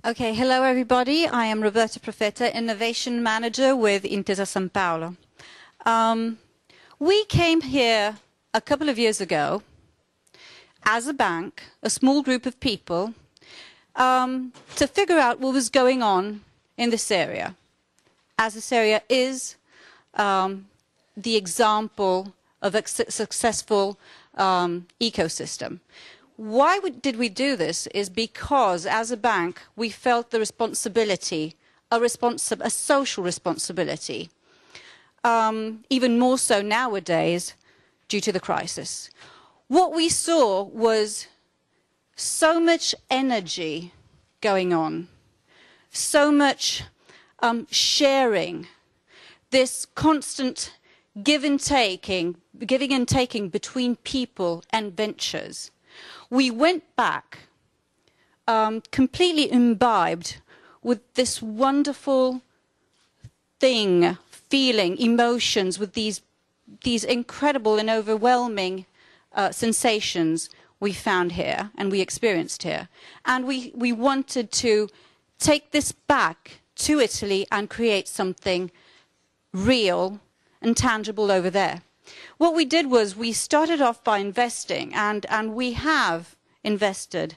Okay, hello everybody. I am Roberta Profeta, Innovation Manager with Intesa São Paulo. We came here a couple of years ago as a bank, a small group of people, to figure out what was going on in this area, as this area is the example of a successful ecosystem. Why did we do this is because, as a bank, we felt the responsibility, a social responsibility, even more so nowadays due to the crisis. What we saw was so much energy going on, so much sharing, this constant giving and taking between people and ventures. We went back completely imbibed with this wonderful thing, feeling, emotions, with these incredible and overwhelming sensations we found here and we experienced here. And we wanted to take this back to Italy and create something real and tangible over there. What we did was we started off by investing, and we have invested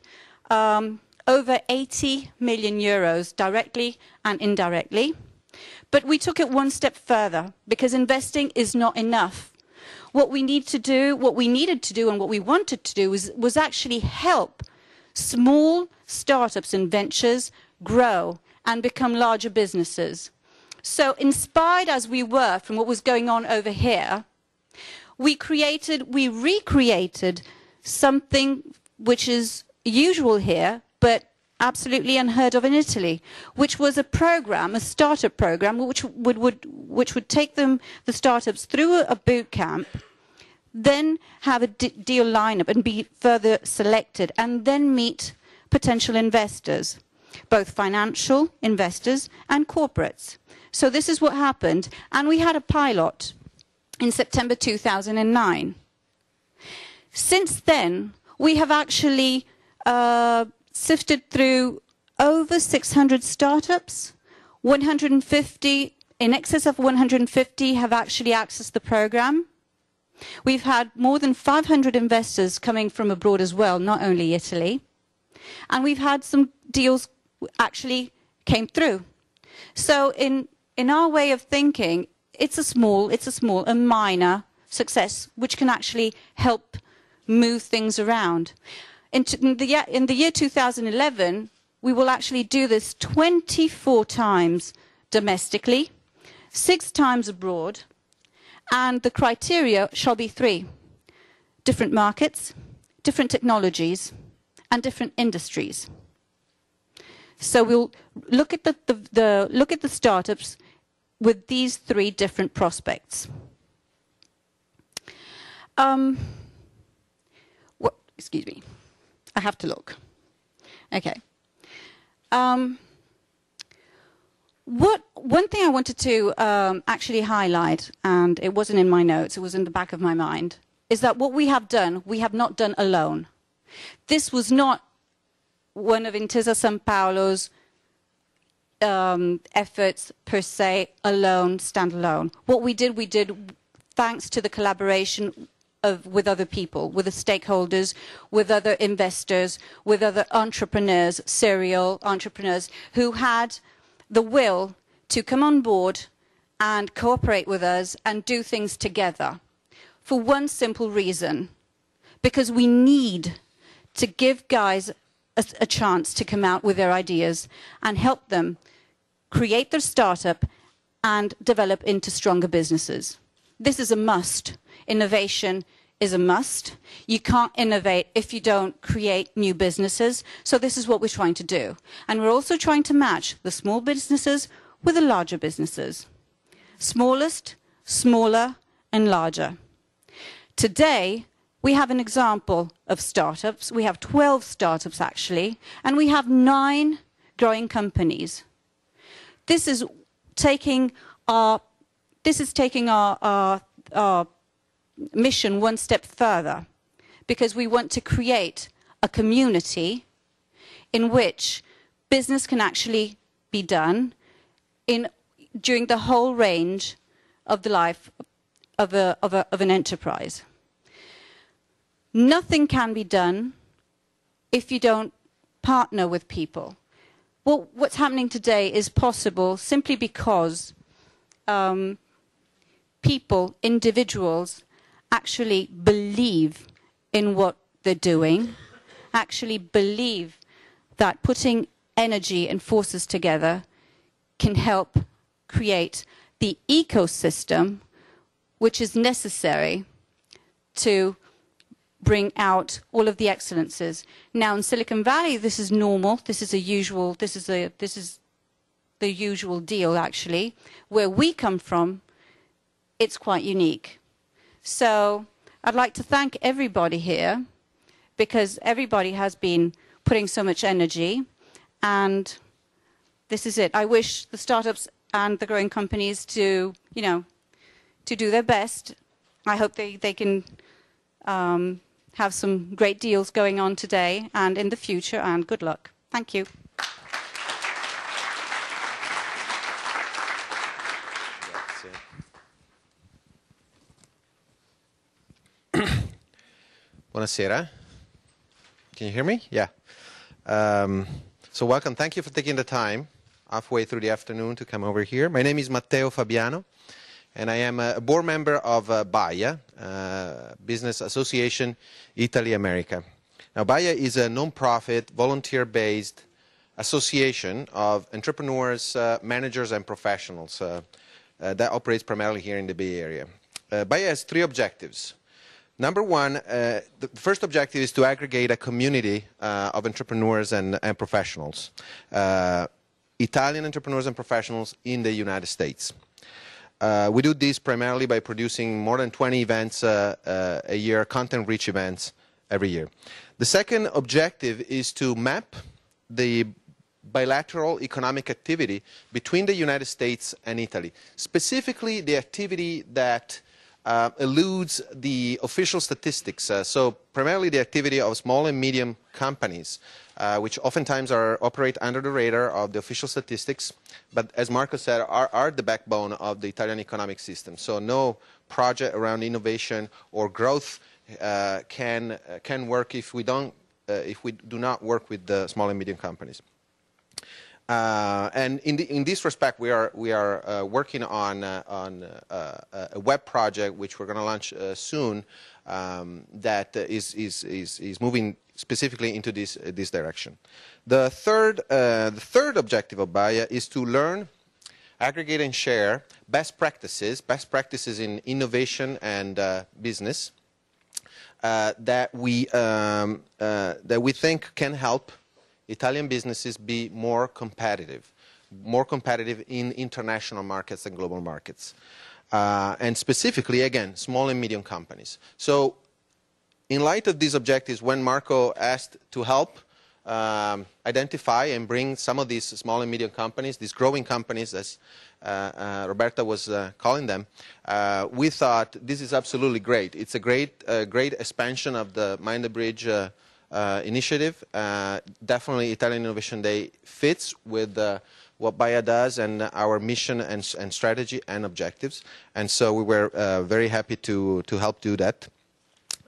over 80 million euros directly and indirectly. But we took it one step further, because investing is not enough. What we needed to do and what we wanted to do was actually help small startups and ventures grow and become larger businesses. So inspired as we were from what was going on over here, we recreated something which is usual here, but absolutely unheard of in Italy, which was a program, a startup program, which would take the startups through a boot camp, then have a deal lineup and be further selected, and then meet potential investors, both financial investors and corporates. So this is what happened, and we had a pilot in September 2009. Since then, we have actually sifted through over 600 startups. 150, in excess of 150, have actually accessed the program. We've had more than 500 investors coming from abroad as well, not only Italy. And we've had some deals actually came through. So in our way of thinking, it's a minor success which can actually help move things around. In the year 2011, we will actually do this 24 times domestically, 6 times abroad, and the criteria shall be 3: different markets, different technologies, and different industries. So we'll look at the startups with these 3 different prospects. Excuse me, I have to look. Okay. One thing I wanted to actually highlight, and it wasn't in my notes, it was in the back of my mind, is that what we have not done alone. This was not one of Intesa São Paulo's efforts per se, alone, standalone. What we did thanks to the collaboration with other people, with the stakeholders, with other investors, with other entrepreneurs, serial entrepreneurs, who had the will to come on board and cooperate with us and do things together. For one simple reason: because we need to give guys a chance to come out with their ideas and help them create their startup and develop into stronger businesses. This is a must. Innovation is a must. You can't innovate if you don't create new businesses. So this is what we're trying to do. And we're also trying to match the small businesses with the larger businesses. Smallest, smaller, and larger. Today, we have an example of startups. We have 12 startups, actually, and we have 9 growing companies. This is taking our mission one step further, because we want to create a community in which business can actually be done during the whole range of the life of an enterprise. Nothing can be done if you don't partner with people. Well, what's happening today is possible simply because people, individuals, actually believe in what they're doing, actually believe that putting energy and forces together can help create the ecosystem which is necessary to bring out all of the excellences. Now in Silicon Valley, this is normal. This is the usual deal, actually. Where we come from, it's quite unique. So I'd like to thank everybody here, because everybody has been putting so much energy, and this is it. I wish the startups and the growing companies to, to do their best. I hope they can have some great deals going on today and in the future, and good luck. Thank you. Buonasera. Can you hear me? Yeah. So welcome. Thank you for taking the time halfway through the afternoon to come over here. My name is Matteo Fabiano, and I am a board member of BAIA, Business Association Italy America. Now, BAIA is a non-profit, volunteer-based association of entrepreneurs, managers, and professionals that operates primarily here in the Bay Area. BAIA has 3 objectives. Number one, the first objective is to aggregate a community of entrepreneurs and professionals, Italian entrepreneurs and professionals in the United States. We do this primarily by producing more than 20 events a year, content-rich events every year. The second objective is to map the bilateral economic activity between the United States and Italy, specifically the activity that eludes the official statistics, so primarily the activity of small and medium companies, which oftentimes operate under the radar of the official statistics, but as Marco said, are the backbone of the Italian economic system. So no project around innovation or growth can work if we do not work with the small and medium companies. And in this respect, we are working on a web project which we're going to launch soon that is moving specifically into this direction. The third objective of BAIA is to learn, aggregate, and share best practices in innovation and business that we think can help Italian businesses be more competitive in international markets and global markets, and specifically, again, small and medium companies. So in light of these objectives, when Marco asked to help identify and bring some of these small and medium companies, these growing companies, as Roberta was calling them, we thought this is absolutely great. It's a great expansion of the Mind the Bridge initiative. Definitely Italian Innovation Day fits with what BAIA does and our mission and strategy and objectives. And so we were very happy to help do that.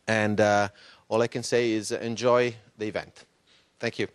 And all I can say is enjoy the event. Thank you.